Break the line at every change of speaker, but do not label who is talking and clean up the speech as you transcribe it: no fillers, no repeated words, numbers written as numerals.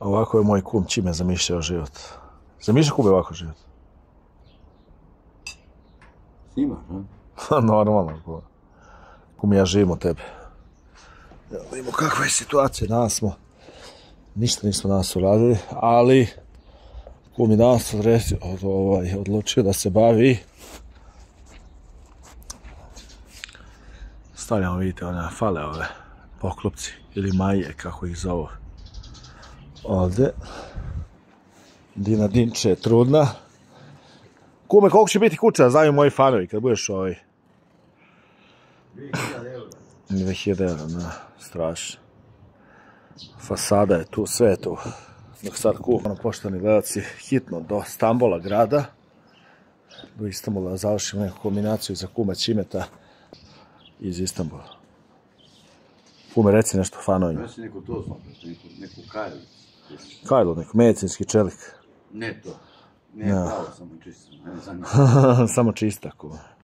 Ovako je moj kum čime zamišljao život. Zamišlja kume ovako život?
Snimaš,
a? Normalno, kum. Kum, ja živim od tebe. Ja, vidimo kakva je situacija, danas smo... Ništa nismo danas uradili, ali... Kum je danas odlučio da se bavi... Stavljamo, vidite, one fale ove poklopci, ili maje, kako ih zovu. Ovdje. Dina Dinče je trudna. Kume, koliko će biti kuća, znaju moji fanovi, kad budeš
2000 eura.
2000 eura, da, strašno. Fasada je tu, sve je tu. Dok sad poštovani gledalci, hitno do Stambola grada. Do Istanbula završimo neku kombinaciju za kuma Čimeta iz Istanbula. Kume, reci nešto fanovima.
Reci neko to znam, neku Kajlu.
Kajlo, neko medicinski čelik.
Ne to. Ne pravo, samo čisto.
Samo čista, kume.